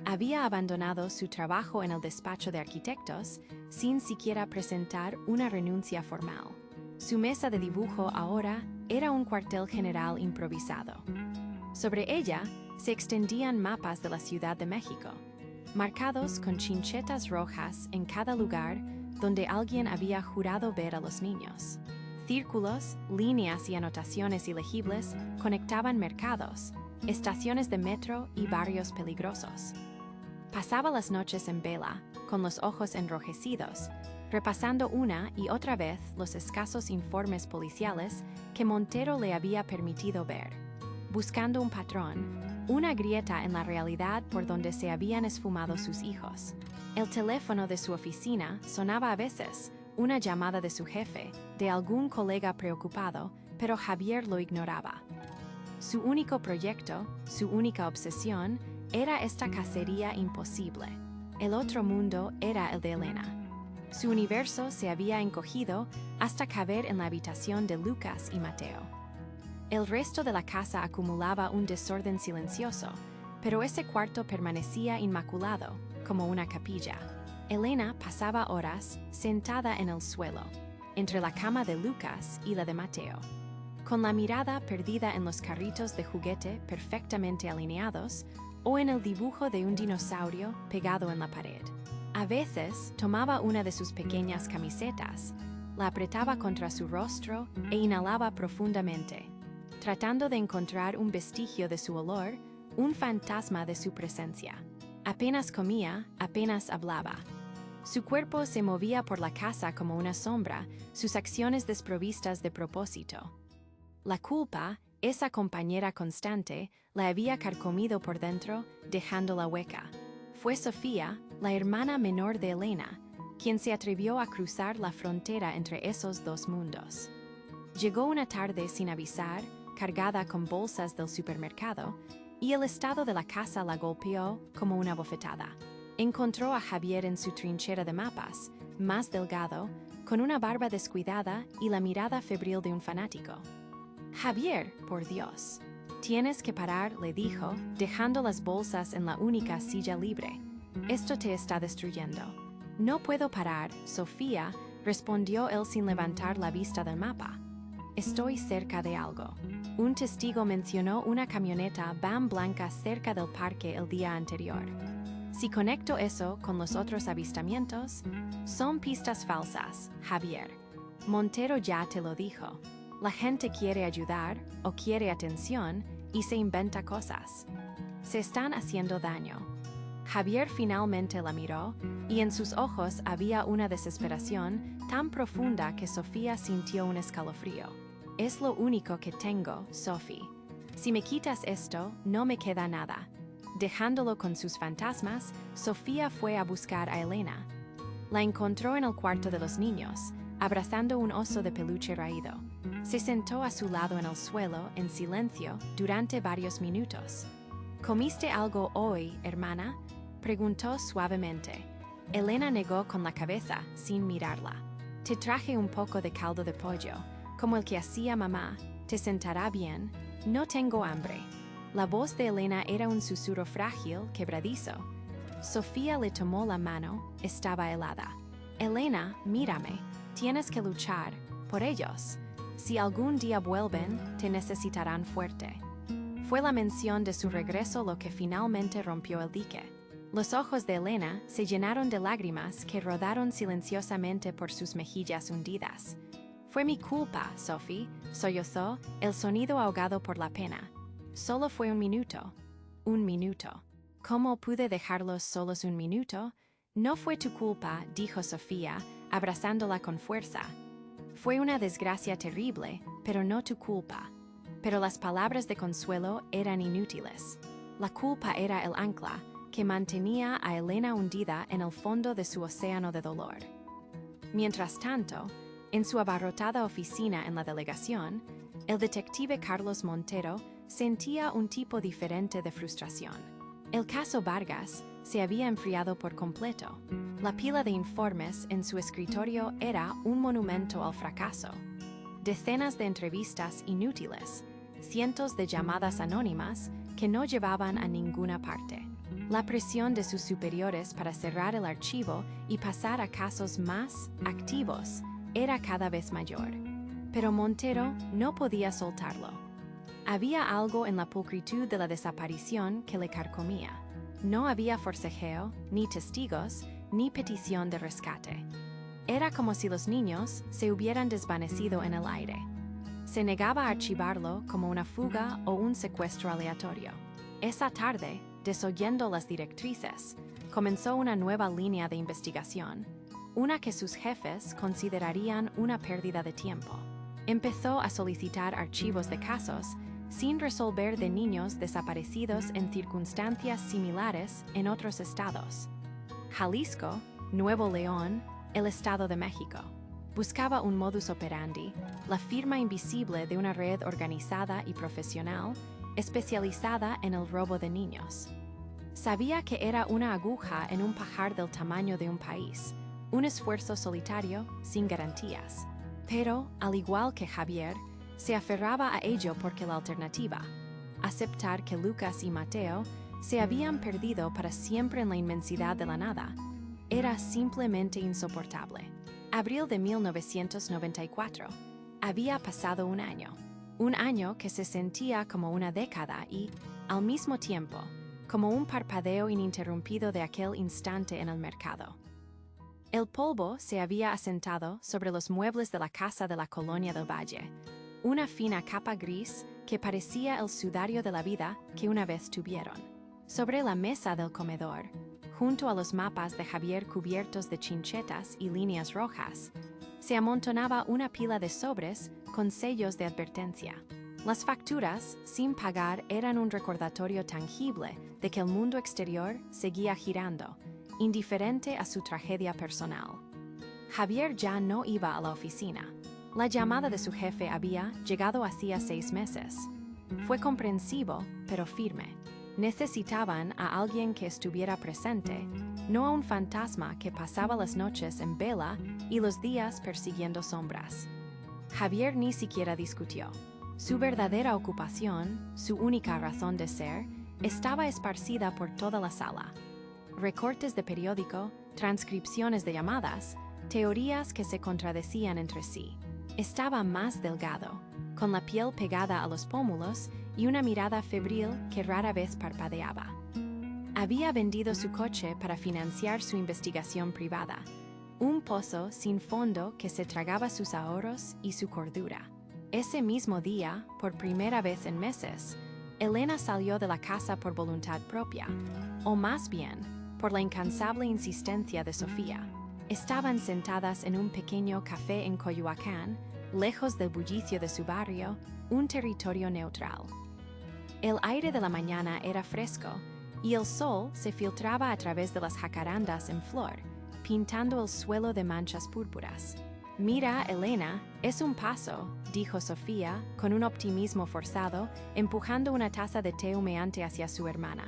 Había abandonado su trabajo en el despacho de arquitectos sin siquiera presentar una renuncia formal. Su mesa de dibujo ahora era un cuartel general improvisado. Sobre ella se extendían mapas de la Ciudad de México, marcados con chinchetas rojas en cada lugar donde alguien había jurado ver a los niños. Círculos, líneas y anotaciones ilegibles conectaban mercados, estaciones de metro y barrios peligrosos. Pasaba las noches en vela, con los ojos enrojecidos, repasando una y otra vez los escasos informes policiales que Montero le había permitido ver, buscando un patrón, una grieta en la realidad por donde se habían esfumado sus hijos. El teléfono de su oficina sonaba a veces, una llamada de su jefe, de algún colega preocupado, pero Javier lo ignoraba. Su único proyecto, su única obsesión, era esta cacería imposible. El otro mundo era el de Elena. Su universo se había encogido hasta caber en la habitación de Lucas y Mateo. El resto de la casa acumulaba un desorden silencioso, pero ese cuarto permanecía inmaculado, como una capilla. Elena pasaba horas sentada en el suelo, entre la cama de Lucas y la de Mateo, con la mirada perdida en los carritos de juguete perfectamente alineados o en el dibujo de un dinosaurio pegado en la pared. A veces tomaba una de sus pequeñas camisetas, la apretaba contra su rostro e inhalaba profundamente, tratando de encontrar un vestigio de su olor, un fantasma de su presencia. Apenas comía, apenas hablaba. Su cuerpo se movía por la casa como una sombra, sus acciones desprovistas de propósito. La culpa, esa compañera constante, la había carcomido por dentro, dejándola hueca. Fue Sofía, la hermana menor de Elena, quien se atrevió a cruzar la frontera entre esos 2 mundos. Llegó una tarde sin avisar, cargada con bolsas del supermercado, y el estado de la casa la golpeó como una bofetada. Encontró a Javier en su trinchera de mapas, más delgado, con una barba descuidada y la mirada febril de un fanático. «Javier, por Dios, tienes que parar», le dijo, dejando las bolsas en la única silla libre. «Esto te está destruyendo». «No puedo parar, Sofía», respondió él sin levantar la vista del mapa. «Estoy cerca de algo». Un testigo mencionó una camioneta van blanca cerca del parque el día anterior. Si conecto eso con los otros avistamientos, son pistas falsas, Javier. Montero ya te lo dijo. La gente quiere ayudar o quiere atención y se inventa cosas. Se están haciendo daño. Javier finalmente la miró y en sus ojos había una desesperación tan profunda que Sofía sintió un escalofrío. «Es lo único que tengo, Sophie. Si me quitas esto, no me queda nada». Dejándolo con sus fantasmas, Sofía fue a buscar a Elena. La encontró en el cuarto de los niños, abrazando un oso de peluche raído. Se sentó a su lado en el suelo, en silencio, durante varios minutos. «¿Comiste algo hoy, hermana?», preguntó suavemente. Elena negó con la cabeza, sin mirarla. «Te traje un poco de caldo de pollo, como el que hacía mamá. ¿Te sentará bien? No tengo hambre». La voz de Elena era un susurro frágil, quebradizo. Sofía le tomó la mano, estaba helada. «Elena, mírame, tienes que luchar, por ellos. Si algún día vuelven, te necesitarán fuerte. Fue la mención de su regreso lo que finalmente rompió el dique. Los ojos de Elena se llenaron de lágrimas que rodaron silenciosamente por sus mejillas hundidas. Fue mi culpa, Sophie, sollozó, el sonido ahogado por la pena. Solo fue un minuto. Un minuto. ¿Cómo pude dejarlos solos un minuto? No fue tu culpa, dijo Sofía, abrazándola con fuerza. Fue una desgracia terrible, pero no tu culpa. Pero las palabras de consuelo eran inútiles. La culpa era el ancla que mantenía a Elena hundida en el fondo de su océano de dolor. Mientras tanto, en su abarrotada oficina en la delegación, el detective Carlos Montero sentía un tipo diferente de frustración. El caso Vargas se había enfriado por completo. La pila de informes en su escritorio era un monumento al fracaso. Decenas de entrevistas inútiles, cientos de llamadas anónimas que no llevaban a ninguna parte. La presión de sus superiores para cerrar el archivo y pasar a casos más activos era cada vez mayor. Pero Montero no podía soltarlo. Había algo en la pulcritud de la desaparición que le carcomía. No había forcejeo, ni testigos, ni petición de rescate. Era como si los niños se hubieran desvanecido en el aire. Se negaba a archivarlo como una fuga o un secuestro aleatorio. Esa tarde, desoyendo las directrices, comenzó una nueva línea de investigación, una que sus jefes considerarían una pérdida de tiempo. Empezó a solicitar archivos de casos sin resolver de niños desaparecidos en circunstancias similares en otros estados. Jalisco, Nuevo León, el Estado de México. Buscaba un modus operandi, la firma invisible de una red organizada y profesional, especializada en el robo de niños. Sabía que era una aguja en un pajar del tamaño de un país, un esfuerzo solitario sin garantías. Pero, al igual que Javier, se aferraba a ello porque la alternativa, aceptar que Lucas y Mateo se habían perdido para siempre en la inmensidad de la nada, era simplemente insoportable. Abril de 1994. Había pasado un año que se sentía como una década y, al mismo tiempo, como un parpadeo ininterrumpido de aquel instante en el mercado. El polvo se había asentado sobre los muebles de la casa de la Colonia del Valle, una fina capa gris que parecía el sudario de la vida que una vez tuvieron. Sobre la mesa del comedor, junto a los mapas de Javier cubiertos de chinchetas y líneas rojas, se amontonaba una pila de sobres con sellos de advertencia. Las facturas, sin pagar, eran un recordatorio tangible de que el mundo exterior seguía girando, indiferente a su tragedia personal. Javier ya no iba a la oficina. La llamada de su jefe había llegado hacía 6 meses. Fue comprensivo, pero firme. Necesitaban a alguien que estuviera presente, no a un fantasma que pasaba las noches en vela y los días persiguiendo sombras. Javier ni siquiera discutió. Su verdadera ocupación, su única razón de ser, estaba esparcida por toda la sala. Recortes de periódico, transcripciones de llamadas, teorías que se contradecían entre sí. Estaba más delgado, con la piel pegada a los pómulos y una mirada febril que rara vez parpadeaba. Había vendido su coche para financiar su investigación privada, un pozo sin fondo que se tragaba sus ahorros y su cordura. Ese mismo día, por primera vez en meses, Elena salió de la casa por voluntad propia, o más bien, por la incansable insistencia de Sofía. Estaban sentadas en un pequeño café en Coyoacán, lejos del bullicio de su barrio, un territorio neutral. El aire de la mañana era fresco, y el sol se filtraba a través de las jacarandas en flor, pintando el suelo de manchas púrpuras. «Mira, Elena, es un paso», dijo Sofía, con un optimismo forzado, empujando una taza de té humeante hacia su hermana.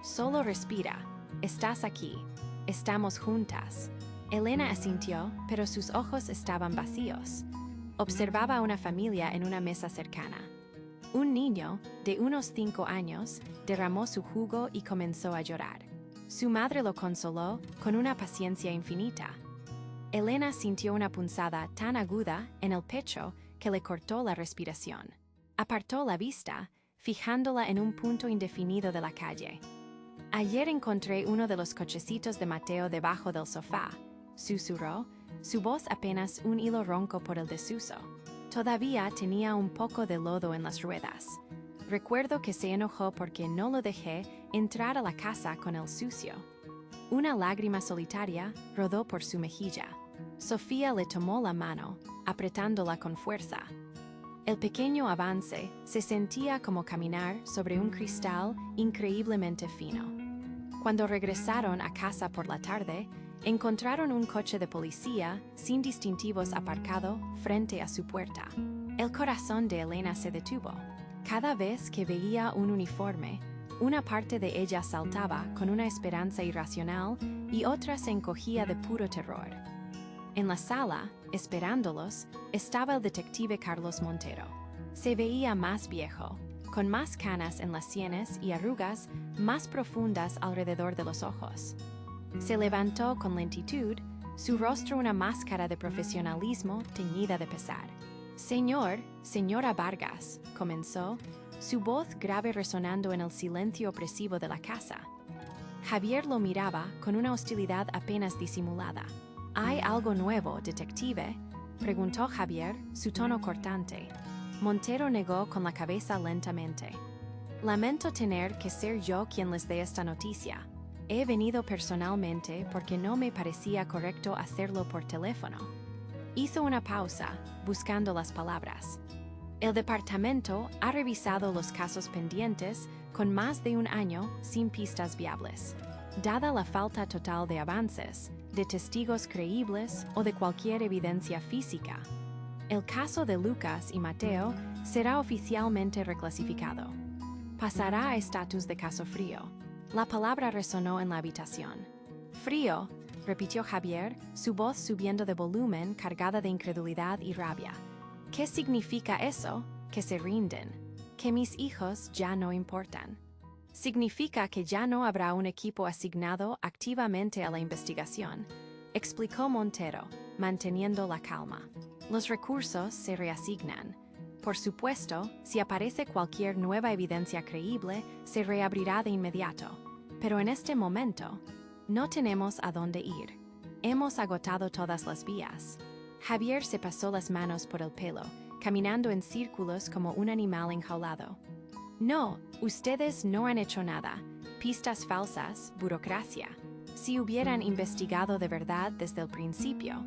«Solo respira. Estás aquí. Estamos juntas». Elena asintió, pero sus ojos estaban vacíos. Observaba a una familia en una mesa cercana. Un niño, de unos 5 años, derramó su jugo y comenzó a llorar. Su madre lo consoló con una paciencia infinita. Elena sintió una punzada tan aguda en el pecho que le cortó la respiración. Apartó la vista, fijándola en un punto indefinido de la calle. Ayer encontré uno de los cochecitos de Mateo debajo del sofá, susurró, su voz apenas un hilo ronco por el desuso. Todavía tenía un poco de lodo en las ruedas. Recuerdo que se enojó porque no lo dejé entrar a la casa con el sucio. Una lágrima solitaria rodó por su mejilla. Sofía le tomó la mano, apretándola con fuerza. El pequeño avance se sentía como caminar sobre un cristal increíblemente fino. Cuando regresaron a casa por la tarde, encontraron un coche de policía sin distintivos aparcado frente a su puerta. El corazón de Elena se detuvo. Cada vez que veía un uniforme, una parte de ella saltaba con una esperanza irracional y otra se encogía de puro terror. En la sala, esperándolos, estaba el detective Carlos Montero. Se veía más viejo, con más canas en las sienes y arrugas más profundas alrededor de los ojos. Se levantó con lentitud, su rostro una máscara de profesionalismo teñida de pesar. Señora Vargas, comenzó, su voz grave resonando en el silencio opresivo de la casa. Javier lo miraba con una hostilidad apenas disimulada. ¿Hay algo nuevo, detective?, preguntó Javier, su tono cortante. Montero negó con la cabeza lentamente. Lamento tener que ser yo quien les dé esta noticia. He venido personalmente porque no me parecía correcto hacerlo por teléfono. Hizo una pausa, buscando las palabras. El departamento ha revisado los casos pendientes con más de un año sin pistas viables. Dada la falta total de avances, de testigos creíbles o de cualquier evidencia física, el caso de Lucas y Mateo será oficialmente reclasificado. Pasará a estatus de caso frío. La palabra resonó en la habitación. Frío, repitió Javier, su voz subiendo de volumen cargada de incredulidad y rabia. ¿Qué significa eso? Que se rinden. Que mis hijos ya no importan. Significa que ya no habrá un equipo asignado activamente a la investigación, explicó Montero, manteniendo la calma. Los recursos se reasignan. Por supuesto, si aparece cualquier nueva evidencia creíble, se reabrirá de inmediato. Pero en este momento, no tenemos a dónde ir. Hemos agotado todas las vías. Javier se pasó las manos por el pelo, caminando en círculos como un animal enjaulado. No, ustedes no han hecho nada. Pistas falsas, burocracia. Si hubieran investigado de verdad desde el principio.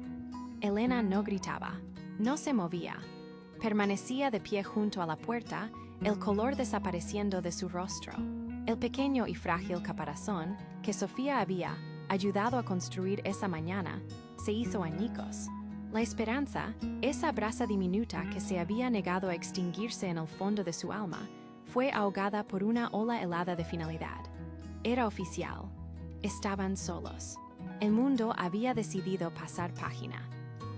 Elena no gritaba, no se movía. Permanecía de pie junto a la puerta, el color desapareciendo de su rostro. El pequeño y frágil caparazón, que Sofía había ayudado a construir esa mañana, se hizo añicos. La esperanza, esa brasa diminuta que se había negado a extinguirse en el fondo de su alma, fue ahogada por una ola helada de finalidad. Era oficial. Estaban solos. El mundo había decidido pasar página.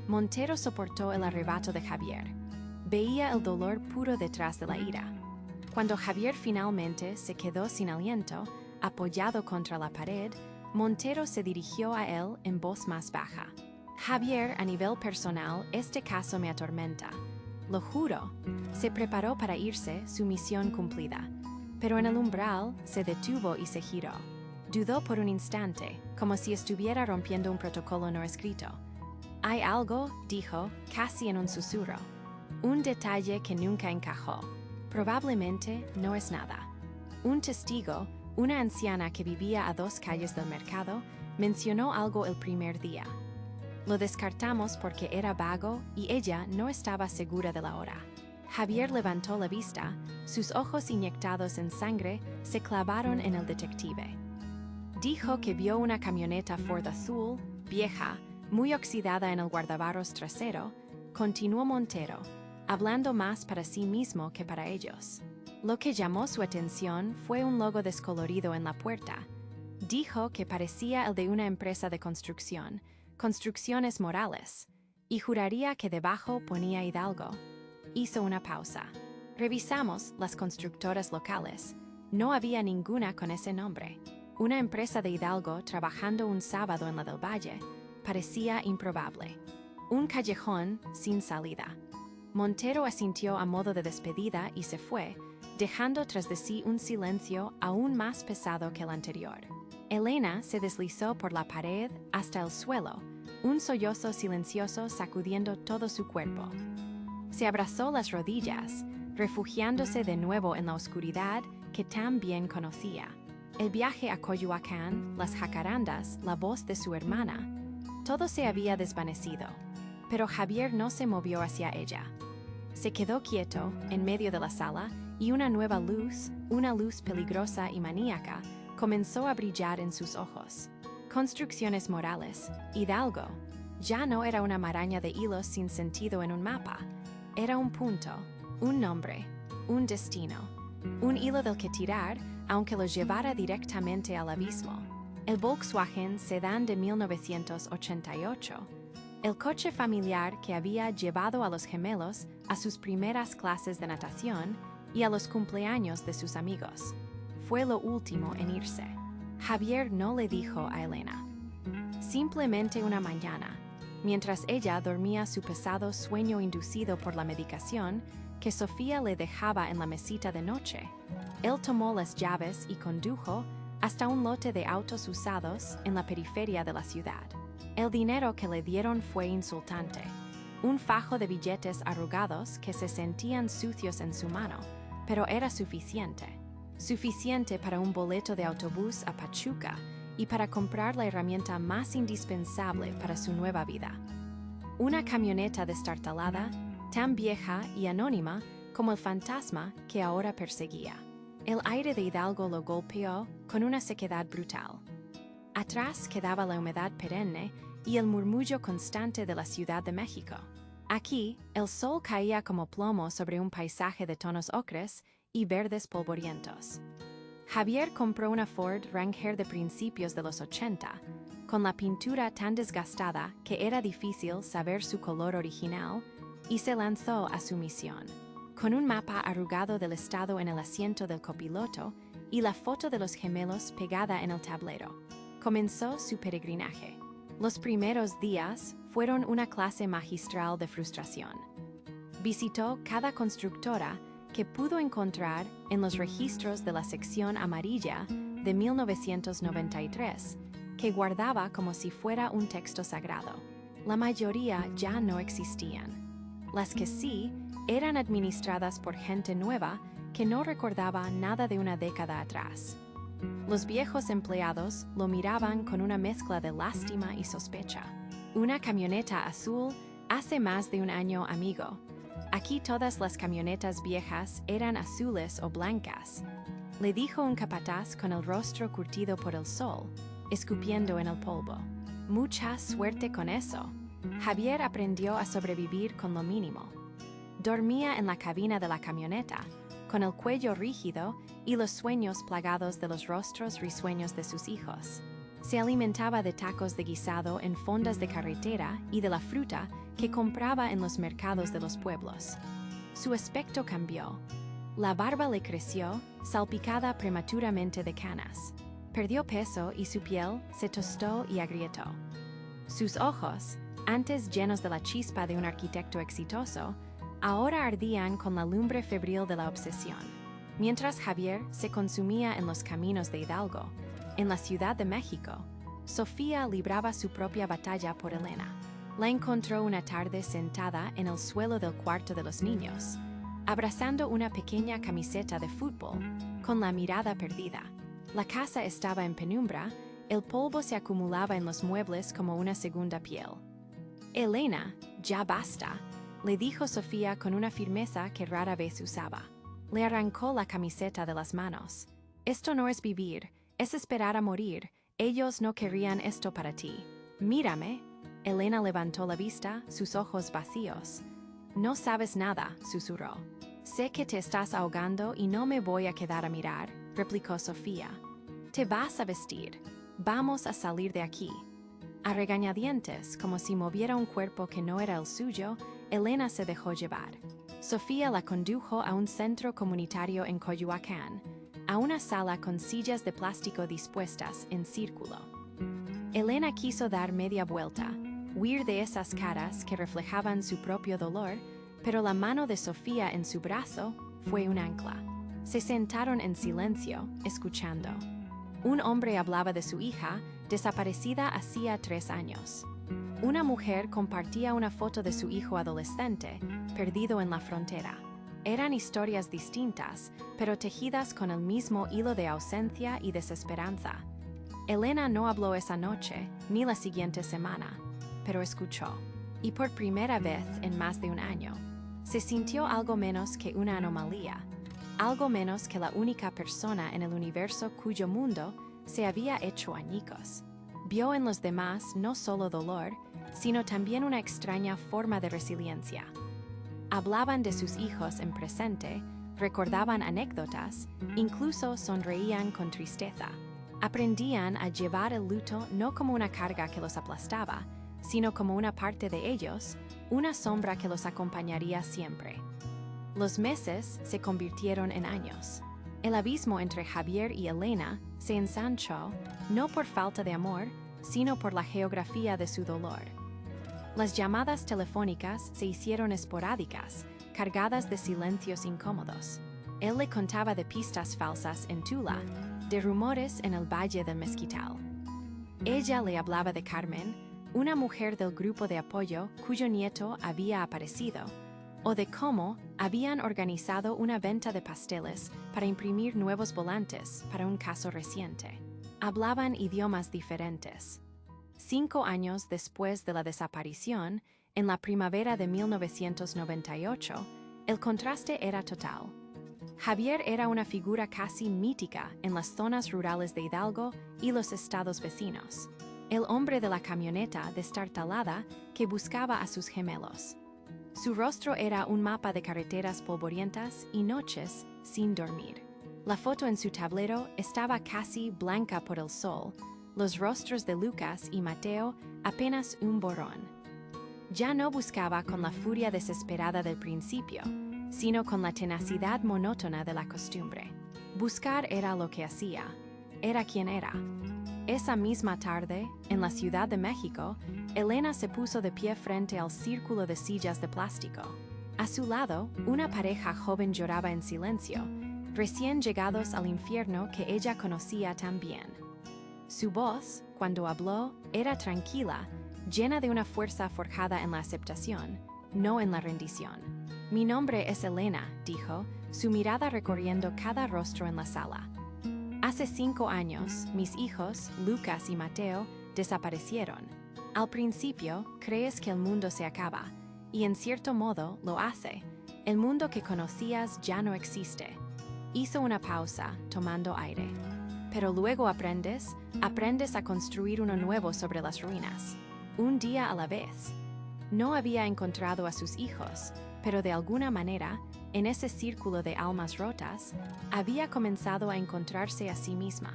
Montero soportó el arrebato de Javier. Veía el dolor puro detrás de la ira. Cuando Javier finalmente se quedó sin aliento, apoyado contra la pared, Montero se dirigió a él en voz más baja. Javier, a nivel personal, este caso me atormenta. Lo juro. Se preparó para irse, su misión cumplida. Pero en el umbral se detuvo y se giró. Dudó por un instante, como si estuviera rompiendo un protocolo no escrito. Hay algo, dijo, casi en un susurro. Un detalle que nunca encajó. Probablemente no es nada. Un testigo, una anciana que vivía a 2 calles del mercado, mencionó algo el primer día. Lo descartamos porque era vago y ella no estaba segura de la hora. Javier levantó la vista, sus ojos inyectados en sangre se clavaron en el detective. Dijo que vio una camioneta Ford azul, vieja, muy oxidada en el guardabarros trasero, continuó Montero, hablando más para sí mismo que para ellos. Lo que llamó su atención fue un logo descolorido en la puerta. Dijo que parecía el de una empresa de construcción, Construcciones Morales, y juraría que debajo ponía Hidalgo. Hizo una pausa. Revisamos las constructoras locales. No había ninguna con ese nombre. Una empresa de Hidalgo trabajando un sábado en la del Valle, parecía improbable. Un callejón sin salida. Montero asintió a modo de despedida y se fue, dejando tras de sí un silencio aún más pesado que el anterior. Elena se deslizó por la pared hasta el suelo, un sollozo silencioso sacudiendo todo su cuerpo. Se abrazó las rodillas, refugiándose de nuevo en la oscuridad que tan bien conocía. El viaje a Coyoacán, las jacarandas, la voz de su hermana, todo se había desvanecido, pero Javier no se movió hacia ella. Se quedó quieto en medio de la sala y una nueva luz, una luz peligrosa y maníaca, comenzó a brillar en sus ojos. Construcciones morales, Hidalgo, ya no era una maraña de hilos sin sentido en un mapa. Era un punto, un nombre, un destino, un hilo del que tirar, aunque lo llevara directamente al abismo. El Volkswagen Sedán de 1988, el coche familiar que había llevado a los gemelos a sus primeras clases de natación y a los cumpleaños de sus amigos. Fue lo último en irse. Javier no le dijo a Elena. Simplemente una mañana, mientras ella dormía su pesado sueño inducido por la medicación que Sofía le dejaba en la mesita de noche, él tomó las llaves y condujo hasta un lote de autos usados en la periferia de la ciudad. El dinero que le dieron fue insultante. Un fajo de billetes arrugados que se sentían sucios en su mano, pero era suficiente. Suficiente para un boleto de autobús a Pachuca y para comprar la herramienta más indispensable para su nueva vida. Una camioneta destartalada, tan vieja y anónima como el fantasma que ahora perseguía. El aire de Hidalgo lo golpeó con una sequedad brutal. Atrás quedaba la humedad perenne y el murmullo constante de la Ciudad de México. Aquí, el sol caía como plomo sobre un paisaje de tonos ocres y verdes polvorientos. Javier compró una Ford Ranger de principios de los 80, con la pintura tan desgastada que era difícil saber su color original, y se lanzó a su misión. Con un mapa arrugado del estado en el asiento del copiloto y la foto de los gemelos pegada en el tablero, comenzó su peregrinaje. Los primeros días fueron una clase magistral de frustración. Visitó cada constructora que pudo encontrar en los registros de la sección amarilla de 1993, que guardaba como si fuera un texto sagrado. La mayoría ya no existían. Las que sí, eran administradas por gente nueva que no recordaba nada de una década atrás. Los viejos empleados lo miraban con una mezcla de lástima y sospecha. Una camioneta azul hace más de un año, amigo. Aquí todas las camionetas viejas eran azules o blancas, le dijo un capataz con el rostro curtido por el sol, escupiendo en el polvo. Mucha suerte con eso. Javier aprendió a sobrevivir con lo mínimo. Dormía en la cabina de la camioneta, con el cuello rígido y los sueños plagados de los rostros risueños de sus hijos. Se alimentaba de tacos de guisado en fondas de carretera y de la fruta que compraba en los mercados de los pueblos. Su aspecto cambió. La barba le creció, salpicada prematuramente de canas. Perdió peso y su piel se tostó y agrietó. Sus ojos, antes llenos de la chispa de un arquitecto exitoso, ahora ardían con la lumbre febril de la obsesión. Mientras Javier se consumía en los caminos de Hidalgo, en la Ciudad de México, Sofía libraba su propia batalla por Elena. La encontró una tarde sentada en el suelo del cuarto de los niños, abrazando una pequeña camiseta de fútbol, con la mirada perdida. La casa estaba en penumbra, el polvo se acumulaba en los muebles como una segunda piel. Elena, ya basta, le dijo Sofía con una firmeza que rara vez usaba. Le arrancó la camiseta de las manos. Esto no es vivir, es esperar a morir. Ellos no querrían esto para ti. Mírame. Elena levantó la vista, sus ojos vacíos. No sabes nada, susurró. Sé que te estás ahogando y no me voy a quedar a mirar, replicó Sofía. Te vas a vestir. Vamos a salir de aquí. A regañadientes, como si moviera un cuerpo que no era el suyo, Elena se dejó llevar. Sofía la condujo a un centro comunitario en Coyoacán, a una sala con sillas de plástico dispuestas en círculo. Elena quiso dar media vuelta, huir de esas caras que reflejaban su propio dolor, pero la mano de Sofía en su brazo fue un ancla. Se sentaron en silencio, escuchando. Un hombre hablaba de su hija, desaparecida hacía 3 años. Una mujer compartía una foto de su hijo adolescente, perdido en la frontera. Eran historias distintas, pero tejidas con el mismo hilo de ausencia y desesperanza. Elena no habló esa noche, ni la siguiente semana, pero escuchó. Y por primera vez en más de un año, se sintió algo menos que una anomalía, algo menos que la única persona en el universo cuyo mundo se había hecho añicos. Vio en los demás no solo dolor, sino también una extraña forma de resiliencia. Hablaban de sus hijos en presente, recordaban anécdotas, incluso sonreían con tristeza. Aprendían a llevar el luto no como una carga que los aplastaba, sino como una parte de ellos, una sombra que los acompañaría siempre. Los meses se convirtieron en años. El abismo entre Javier y Elena se ensanchó, no por falta de amor, sino por la geografía de su dolor. Las llamadas telefónicas se hicieron esporádicas, cargadas de silencios incómodos. Él le contaba de pistas falsas en Tula, de rumores en el Valle del Mezquital. Ella le hablaba de Carmen, una mujer del grupo de apoyo cuyo nieto había aparecido, o de cómo habían organizado una venta de pasteles para imprimir nuevos volantes para un caso reciente. Hablaban idiomas diferentes. 5 años después de la desaparición, en la primavera de 1998, el contraste era total. Javier era una figura casi mítica en las zonas rurales de Hidalgo y los estados vecinos. El hombre de la camioneta destartalada que buscaba a sus gemelos. Su rostro era un mapa de carreteras polvorientas y noches sin dormir. La foto en su tablero estaba casi blanca por el sol, los rostros de Lucas y Mateo apenas un borrón. Ya no buscaba con la furia desesperada del principio, sino con la tenacidad monótona de la costumbre. Buscar era lo que hacía, era quien era. Esa misma tarde, en la Ciudad de México, Elena se puso de pie frente al círculo de sillas de plástico. A su lado, una pareja joven lloraba en silencio, recién llegados al infierno que ella conocía tan bien. Su voz, cuando habló, era tranquila, llena de una fuerza forjada en la aceptación, no en la rendición. «Mi nombre es Elena», dijo, su mirada recorriendo cada rostro en la sala. «Hace 5 años, mis hijos, Lucas y Mateo, desaparecieron. Al principio, crees que el mundo se acaba, y en cierto modo lo hace. El mundo que conocías ya no existe». Hizo una pausa, tomando aire. «Pero luego aprendes a construir uno nuevo sobre las ruinas, un día a la vez». No había encontrado a sus hijos, pero de alguna manera, en ese círculo de almas rotas, había comenzado a encontrarse a sí misma.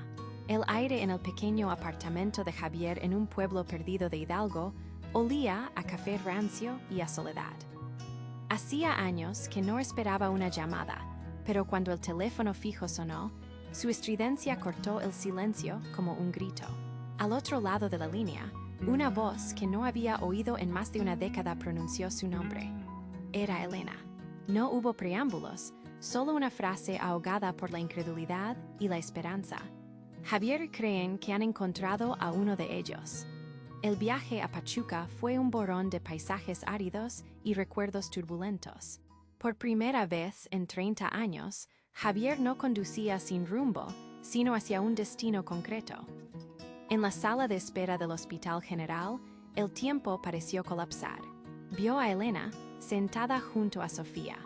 El aire en el pequeño apartamento de Javier en un pueblo perdido de Hidalgo olía a café rancio y a soledad. Hacía años que no esperaba una llamada, pero cuando el teléfono fijo sonó, su estridencia cortó el silencio como un grito. Al otro lado de la línea, una voz que no había oído en más de una década pronunció su nombre. Era Elena. No hubo preámbulos, solo una frase ahogada por la incredulidad y la esperanza. Javier creen que han encontrado a uno de ellos. El viaje a Pachuca fue un borrón de paisajes áridos y recuerdos turbulentos. Por primera vez en 30 años, Javier no conducía sin rumbo, sino hacia un destino concreto. En la sala de espera del Hospital General, el tiempo pareció colapsar. Vio a Elena sentada junto a Sofía.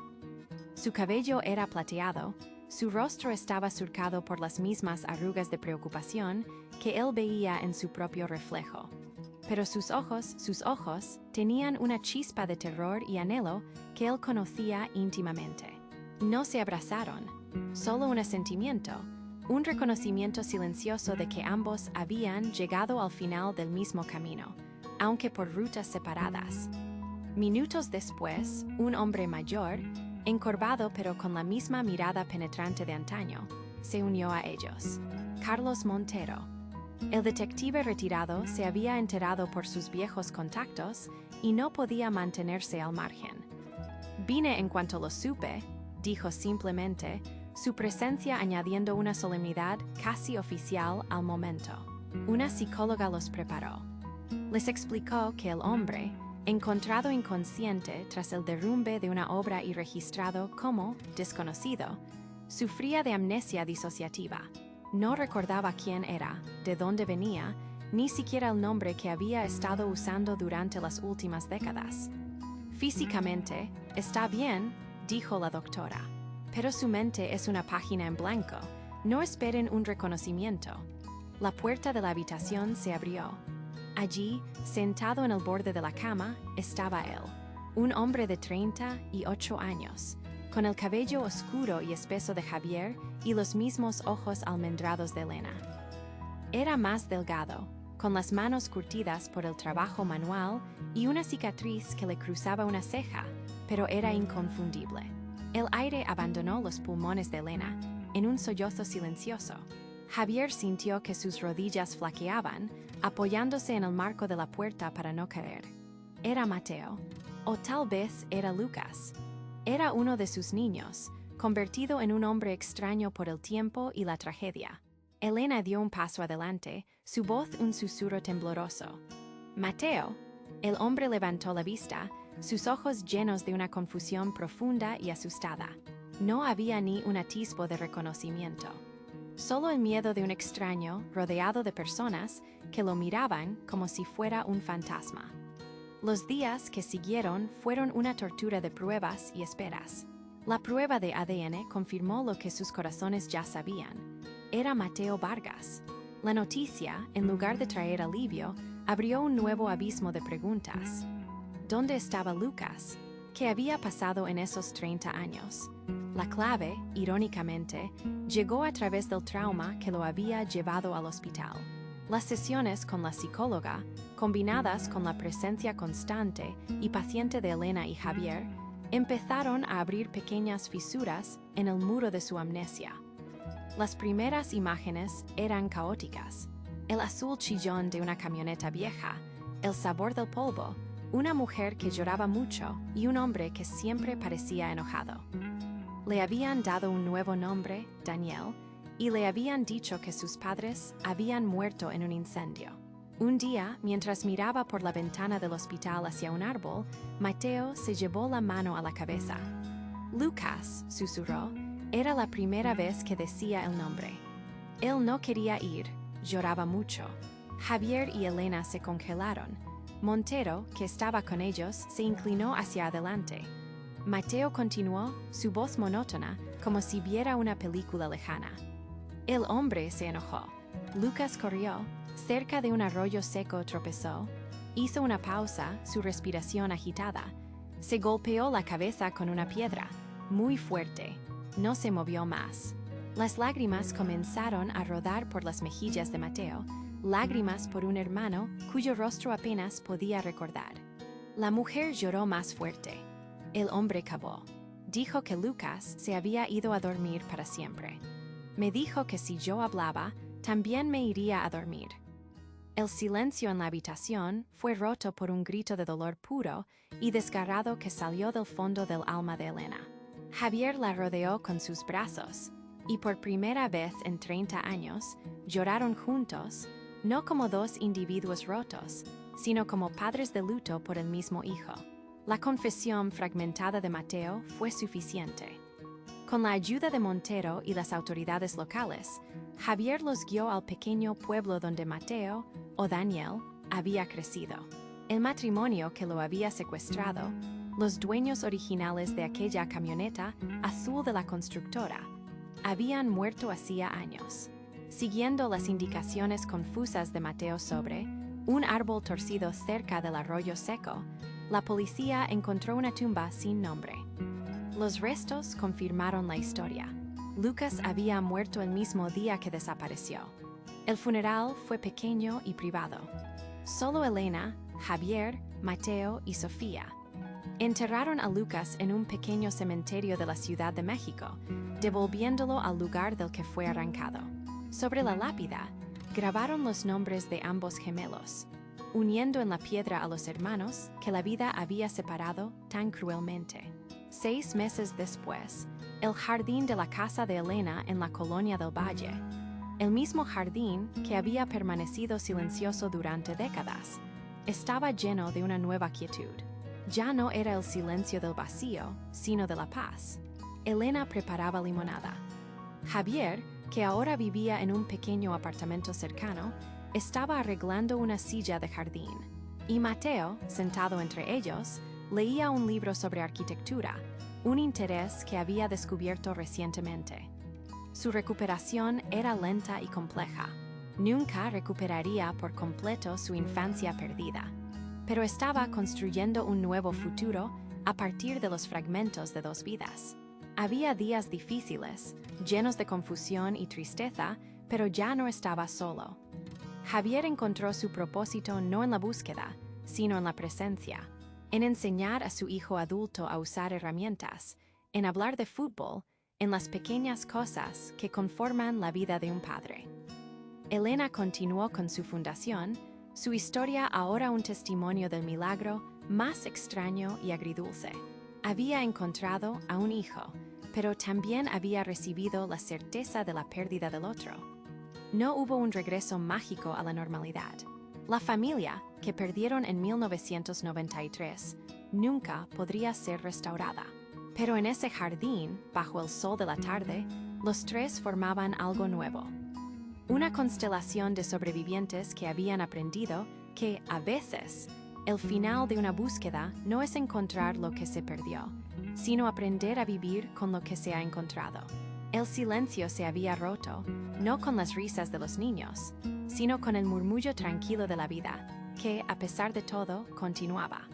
Su cabello era plateado, su rostro estaba surcado por las mismas arrugas de preocupación que él veía en su propio reflejo. Pero sus ojos, tenían una chispa de terror y anhelo que él conocía íntimamente. No se abrazaron, solo un asentimiento, un reconocimiento silencioso de que ambos habían llegado al final del mismo camino, aunque por rutas separadas. Minutos después, un hombre mayor, encorvado pero con la misma mirada penetrante de antaño, se unió a ellos. Carlos Montero. El detective retirado se había enterado por sus viejos contactos y no podía mantenerse al margen. «Vine en cuanto lo supe», dijo simplemente, su presencia añadiendo una solemnidad casi oficial al momento. Una psicóloga los preparó. Les explicó que el hombre, encontrado inconsciente tras el derrumbe de una obra y registrado como desconocido, sufría de amnesia disociativa. No recordaba quién era, de dónde venía, ni siquiera el nombre que había estado usando durante las últimas décadas. «Físicamente, está bien», dijo la doctora, «pero su mente es una página en blanco. No esperen un reconocimiento». La puerta de la habitación se abrió. Allí, sentado en el borde de la cama, estaba él, un hombre de 38 años, con el cabello oscuro y espeso de Javier y los mismos ojos almendrados de Elena. Era más delgado, con las manos curtidas por el trabajo manual y una cicatriz que le cruzaba una ceja, pero era inconfundible. El aire abandonó los pulmones de Elena, en un sollozo silencioso. Javier sintió que sus rodillas flaqueaban, apoyándose en el marco de la puerta para no caer. Era Mateo, o tal vez era Lucas. Era uno de sus niños, convertido en un hombre extraño por el tiempo y la tragedia. Elena dio un paso adelante, su voz un susurro tembloroso. «Mateo». El hombre levantó la vista, sus ojos llenos de una confusión profunda y asustada. No había ni un atisbo de reconocimiento. Solo el miedo de un extraño rodeado de personas que lo miraban como si fuera un fantasma. Los días que siguieron fueron una tortura de pruebas y esperas. La prueba de ADN confirmó lo que sus corazones ya sabían. Era Mateo Vargas. La noticia, en lugar de traer alivio, abrió un nuevo abismo de preguntas. ¿Dónde estaba Lucas? ¿Qué había pasado en esos 30 años? La clave, irónicamente, llegó a través del trauma que lo había llevado al hospital. Las sesiones con la psicóloga, combinadas con la presencia constante y paciente de Elena y Javier, empezaron a abrir pequeñas fisuras en el muro de su amnesia. Las primeras imágenes eran caóticas. El azul chillón de una camioneta vieja, el sabor del polvo, una mujer que lloraba mucho y un hombre que siempre parecía enojado. Le habían dado un nuevo nombre, Daniel, y le habían dicho que sus padres habían muerto en un incendio. Un día, mientras miraba por la ventana del hospital hacia un árbol, Mateo se llevó la mano a la cabeza. «Lucas», susurró, era la primera vez que decía el nombre. Él no quería ir, lloraba mucho. Javier y Elena se congelaron. Montero, que estaba con ellos, se inclinó hacia adelante. Mateo continuó, su voz monótona, como si viera una película lejana. El hombre se enojó. Lucas corrió, cerca de un arroyo seco tropezó, hizo una pausa, su respiración agitada. Se golpeó la cabeza con una piedra, muy fuerte. No se movió más. Las lágrimas comenzaron a rodar por las mejillas de Mateo, lágrimas por un hermano cuyo rostro apenas podía recordar. La mujer lloró más fuerte. El hombre cavó. Dijo que Lucas se había ido a dormir para siempre. Me dijo que si yo hablaba, también me iría a dormir. El silencio en la habitación fue roto por un grito de dolor puro y desgarrado que salió del fondo del alma de Elena. Javier la rodeó con sus brazos, y por primera vez en 30 años, lloraron juntos, no como dos individuos rotos, sino como padres de luto por el mismo hijo. La confesión fragmentada de Mateo fue suficiente. Con la ayuda de Montero y las autoridades locales, Javier los guió al pequeño pueblo donde Mateo, o Daniel, había crecido. El matrimonio que lo había secuestrado, los dueños originales de aquella camioneta azul de la constructora, habían muerto hacía años. Siguiendo las indicaciones confusas de Mateo sobre un árbol torcido cerca del arroyo seco, la policía encontró una tumba sin nombre. Los restos confirmaron la historia. Lucas había muerto el mismo día que desapareció. El funeral fue pequeño y privado. Solo Elena, Javier, Mateo y Sofía. Enterraron a Lucas en un pequeño cementerio de la Ciudad de México, devolviéndolo al lugar del que fue arrancado. Sobre la lápida, Grabaron los nombres de ambos gemelos, uniendo en la piedra a los hermanos que la vida había separado tan cruelmente. 6 meses después, el jardín de la casa de Elena en la colonia del Valle, el mismo jardín que había permanecido silencioso durante décadas, estaba lleno de una nueva quietud. Ya no era el silencio del vacío, sino de la paz. Elena preparaba limonada. Javier, que ahora vivía en un pequeño apartamento cercano, estaba arreglando una silla de jardín. Y Mateo, sentado entre ellos, leía un libro sobre arquitectura, un interés que había descubierto recientemente. Su recuperación era lenta y compleja. Nunca recuperaría por completo su infancia perdida, pero estaba construyendo un nuevo futuro a partir de los fragmentos de 2 vidas. Había días difíciles, llenos de confusión y tristeza, pero ya no estaba solo. Javier encontró su propósito no en la búsqueda, sino en la presencia, en enseñar a su hijo adulto a usar herramientas, en hablar de fútbol, en las pequeñas cosas que conforman la vida de un padre. Elena continuó con su fundación, su historia ahora un testimonio del milagro más extraño y agridulce. Había encontrado a un hijo, pero también había recibido la certeza de la pérdida del otro. No hubo un regreso mágico a la normalidad. La familia, que perdieron en 1993, nunca podría ser restaurada. Pero en ese jardín, bajo el sol de la tarde, los 3 formaban algo nuevo. Una constelación de sobrevivientes que habían aprendido que, a veces, el final de una búsqueda no es encontrar lo que se perdió, sino aprender a vivir con lo que se ha encontrado. El silencio se había roto, no con las risas de los niños, sino con el murmullo tranquilo de la vida, que, a pesar de todo, continuaba.